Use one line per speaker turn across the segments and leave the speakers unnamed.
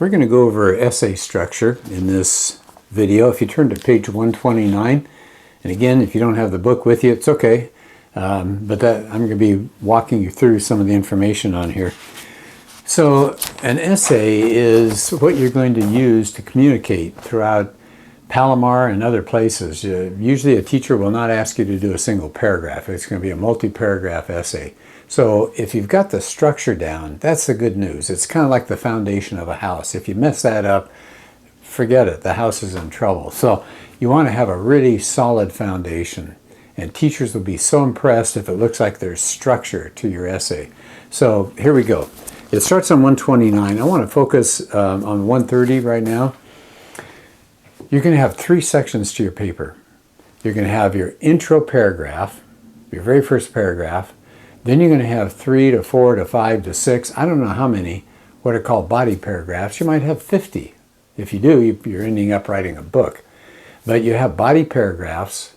We're going to go over essay structure in this video. If you turn to page 129, and again, if you don't have the book with you, it's okay. I'm going to be walking you through some of the information on here. So an essay is what you're going to use to communicate throughout Palomar and other places. Usually a teacher will not ask you to do a single paragraph. It's going to be a multi-paragraph essay. So if you've got the structure down, that's the good news. It's kind of like the foundation of a house. If you mess that up, forget it. The house is in trouble. So you want to have a really solid foundation. And teachers will be so impressed if it looks like there's structure to your essay. So here we go. It starts on 129. I want to focus on 130 right now. You're going to have three sections to your paper. You're going to have your intro paragraph, your very first paragraph. Then you're going to have 3 to 4 to 5 to 6, I don't know how many, what are called body paragraphs. You might have 50. If you do, you're ending up writing a book. But you have body paragraphs.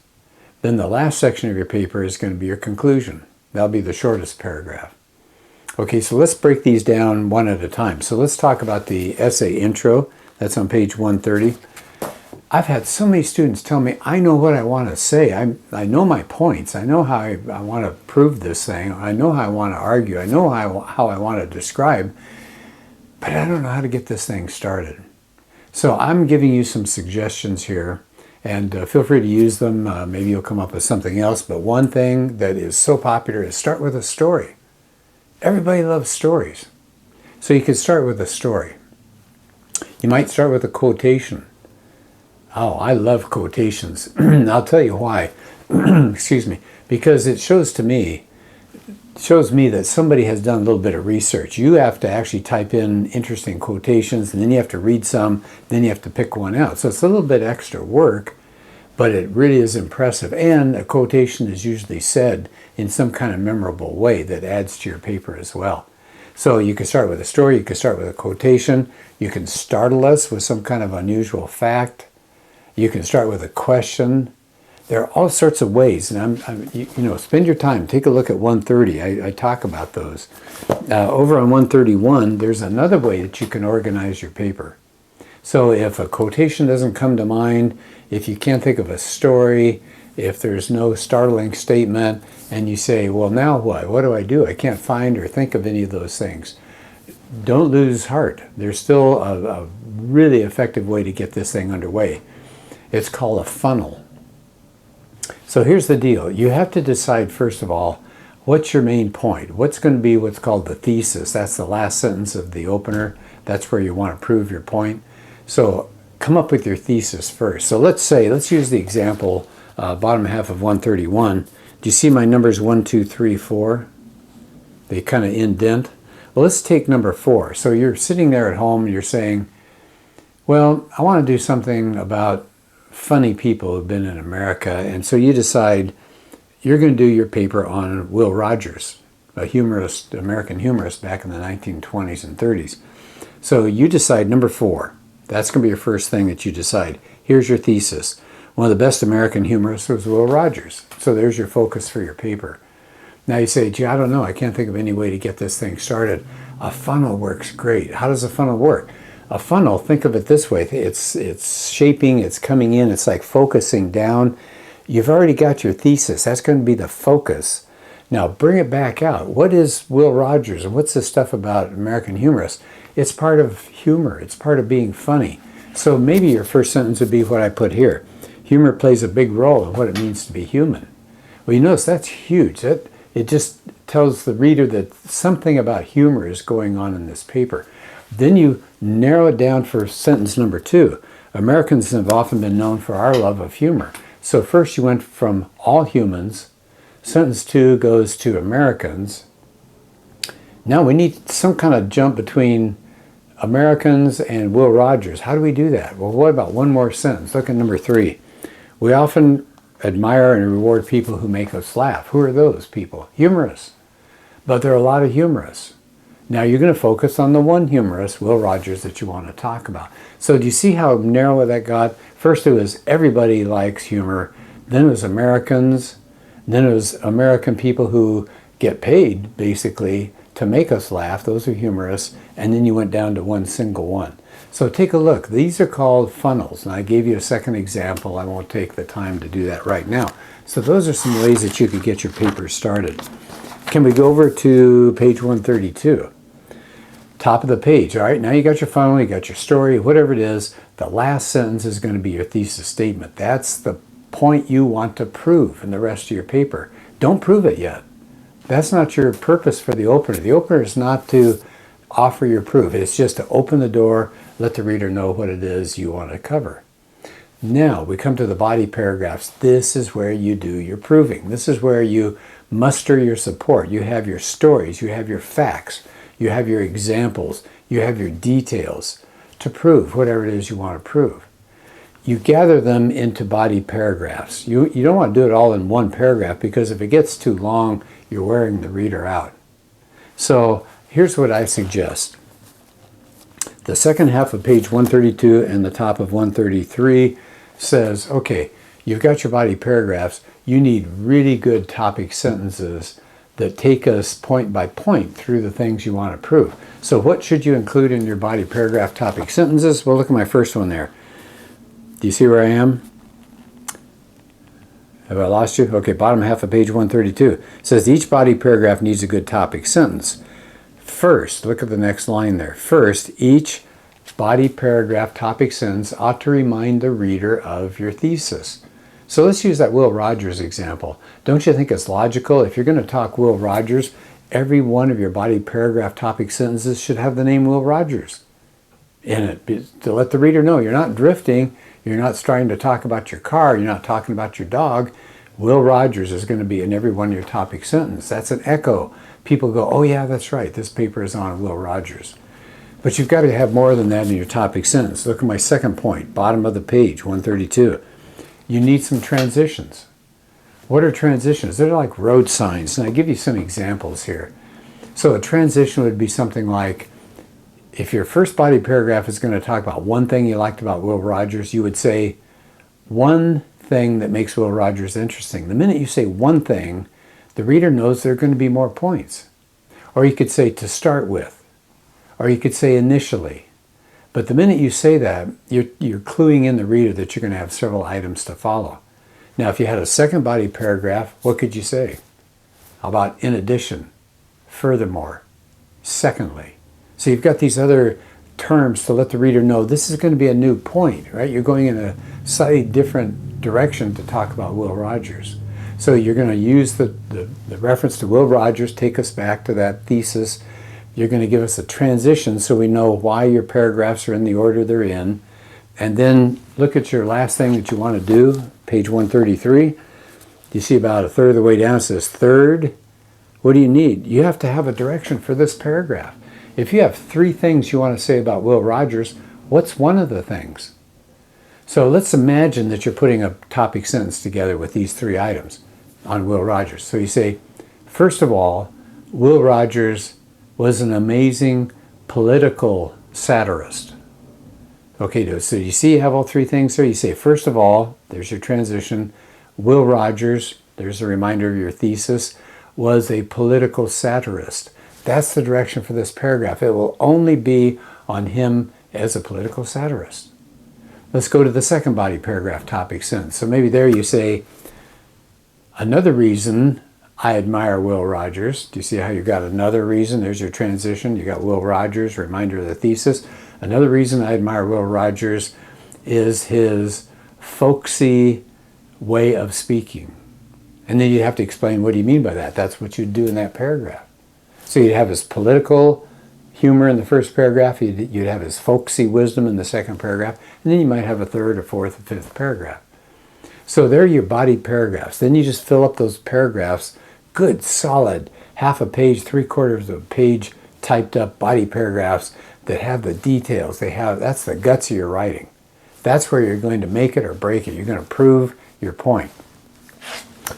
Then the last section of your paper is going to be your conclusion. That'll be the shortest paragraph. Okay, so let's break these down one at a time. So let's talk about the essay intro. That's on page 130. I've had so many students tell me, I know what I want to say. I know my points. I know how I want to prove this thing. I know how I want to argue. I know how I want to describe. But I don't know how to get this thing started. So I'm giving you some suggestions here. And feel free to use them. Maybe you'll come up with something else. But one thing that is so popular is start with a story. Everybody loves stories. So you could start with a story. You might start with a quotation. Oh, I love quotations. I'll tell you why. Excuse me. Because it shows me that somebody has done a little bit of research. You have to actually type in interesting quotations, and then you have to read some, then you have to pick one out. So it's a little bit extra work, but it really is impressive. And a quotation is usually said in some kind of memorable way that adds to your paper as well. So you can start with a story, you can start with a quotation, you can startle us with some kind of unusual fact. You can start with a question. There are all sorts of ways, and spend your time. Take a look at 130. I talk about those. Over on 131, there's another way that you can organize your paper. So if a quotation doesn't come to mind, if you can't think of a story, if there's no startling statement, and you say, well, now what? What do I do? I can't find or think of any of those things. Don't lose heart. There's still a really effective way to get this thing underway. It's called a funnel. So here's the deal. You have to decide, first of all, what's your main point? What's going to be what's called the thesis? That's the last sentence of the opener. That's where you want to prove your point. So come up with your thesis first. So let's use the example, bottom half of 131. Do you see my numbers 1, 2, 3, 4? They kind of indent. Well, let's take number 4. So you're sitting there at home and you're saying, well, I want to do something about funny people who've been in America, and so you decide you're going to do your paper on Will Rogers, a humorist, American humorist back in the 1920s and 30s. So you decide number 4. That's going to be your first thing that you decide. Here's your thesis. One of the best American humorists was Will Rogers. So there's your focus for your paper. Now you say, gee, I don't know. I can't think of any way to get this thing started. A funnel works great. How does a funnel work? A funnel, think of it this way, it's shaping, it's coming in, it's like focusing down. You've already got your thesis, that's going to be the focus. Now bring it back out. What is Will Rogers and what's this stuff about American humorists? It's part of humor, it's part of being funny. So maybe your first sentence would be what I put here. Humor plays a big role in what it means to be human. Well, you notice that's huge. It just tells the reader that something about humor is going on in this paper. Then you narrow it down for sentence number 2. Americans have often been known for our love of humor. So first you went from all humans. Sentence 2 goes to Americans. Now we need some kind of jump between Americans and Will Rogers. How do we do that? Well, what about one more sentence? Look at number 3. We often admire and reward people who make us laugh. Who are those people? Humorists. But there are a lot of humorists. Now you're going to focus on the one humorist, Will Rogers, that you want to talk about. So do you see how narrow that got? First it was everybody likes humor. Then it was Americans. Then it was American people who get paid, basically, to make us laugh. Those are humorous. And then you went down to one single one. So take a look. These are called funnels. And I gave you a second example. I won't take the time to do that right now. So those are some ways that you could get your paper started. Can we go over to page 132? Top of the page. All right, now you got your funnel, you got your story, whatever it is. The last sentence is going to be your thesis statement. That's the point you want to prove in the rest of your paper. Don't prove it yet. That's not your purpose for the opener. The opener is not to offer your proof. It's just to open the door, let the reader know what it is you want to cover. Now we come to the body paragraphs. This is where you do your proving. This is where you muster your support. You have your stories, you have your facts, you have your examples, you have your details to prove whatever it is you want to prove. You gather them into body paragraphs. You don't want to do it all in one paragraph, because if it gets too long, you're wearing the reader out. So here's what I suggest. The second half of page 132 and the top of 133 says, okay, you've got your body paragraphs. You need really good topic sentences that take us point by point through the things you want to prove. So what should you include in your body paragraph topic sentences? Well, look at my first one there. Do you see where I am? Have I lost you? Okay, bottom half of page 132. It says each body paragraph needs a good topic sentence. First, look at the next line there. First, each body paragraph topic sentence ought to remind the reader of your thesis. So let's use that Will Rogers example. Don't you think it's logical? If you're going to talk Will Rogers, every one of your body paragraph topic sentences should have the name Will Rogers in it, to let the reader know you're not drifting, you're not starting to talk about your car, you're not talking about your dog. Will Rogers is going to be in every one of your topic sentences. That's an echo. People go, oh yeah, that's right, this paper is on Will Rogers. But you've got to have more than that in your topic sentence. Look at my second point, bottom of the page, 132. You need some transitions. What are transitions? They're like road signs, and I give you some examples here. So a transition would be something like, if your first body paragraph is going to talk about one thing you liked about Will Rogers, you would say one thing that makes Will Rogers interesting. The minute you say one thing, the reader knows there are going to be more points. Or you could say to start with, or you could say initially. But the minute you say that, you're cluing in the reader that you're going to have several items to follow. Now, if you had a second body paragraph, what could you say? How about in addition, furthermore, secondly? So you've got these other terms to let the reader know this is going to be a new point, right? You're going in a slightly different direction to talk about Will Rogers. So you're going to use the reference to Will Rogers, take us back to that thesis. You're going to give us a transition so we know why your paragraphs are in the order they're in. And then look at your last thing that you want to do, page 133. You see about a third of the way down it says third. What do you need? You have to have a direction for this paragraph. If you have three things you want to say about Will Rogers, what's one of the things? So let's imagine that you're putting a topic sentence together with these three items on Will Rogers. So you say, first of all, Will Rogers was an amazing political satirist. Okay, so you see you have all three things there. You say, first of all, there's your transition. Will Rogers, there's a reminder of your thesis, was a political satirist. That's the direction for this paragraph. It will only be on him as a political satirist. Let's go to the second body paragraph topic sentence. So maybe there you say, another reason I admire Will Rogers. Do you see how you got another reason? There's your transition. You got Will Rogers, reminder of the thesis. Another reason I admire Will Rogers is his folksy way of speaking. And then you have to explain, what do you mean by that? That's what you'd do in that paragraph. So you'd have his political humor in the first paragraph, you'd have his folksy wisdom in the second paragraph, and then you might have a third or fourth or fifth paragraph. So there are your body paragraphs. Then you just fill up those paragraphs, good, solid, half a page, 3/4 of a page typed up body paragraphs that have the details. That's the guts of your writing. That's where you're going to make it or break it. You're going to prove your point.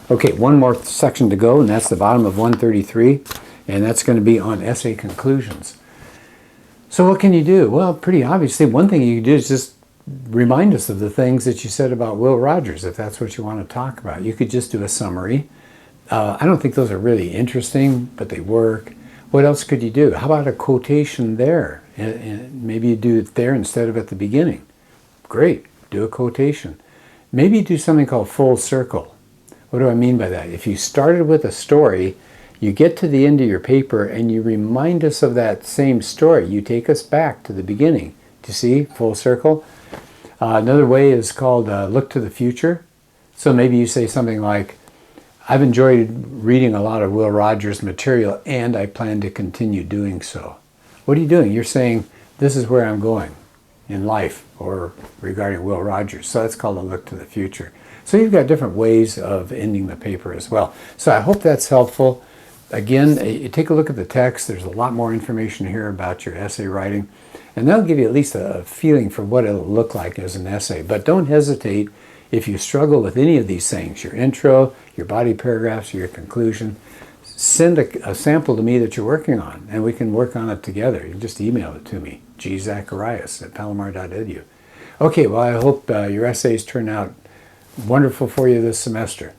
Okay, one more section to go, and that's the bottom of 133, and that's going to be on essay conclusions. So what can you do? Well, pretty obviously, one thing you can do is just remind us of the things that you said about Will Rogers, if that's what you want to talk about. You could just do a summary. I don't think those are really interesting, but they work. What else could you do? How about a quotation there? And maybe you do it there instead of at the beginning. Great, do a quotation. Maybe do something called full circle. What do I mean by that? If you started with a story, you get to the end of your paper and you remind us of that same story. You take us back to the beginning. Do you see? Full circle. Another way is called look to the future. So maybe you say something like, I've enjoyed reading a lot of Will Rogers material and I plan to continue doing so. What are you doing? You're saying, this is where I'm going in life or regarding Will Rogers. So that's called a look to the future. So you've got different ways of ending the paper as well. So I hope that's helpful. Again, you take a look at the text. There's a lot more information here about your essay writing. And that'll give you at least a feeling for what it'll look like as an essay. But don't hesitate if you struggle with any of these things, your intro, your body paragraphs, or your conclusion. Send a sample to me that you're working on, and we can work on it together. You can just email it to me, gzacharias@palomar.edu. Okay, well, I hope your essays turn out wonderful for you this semester.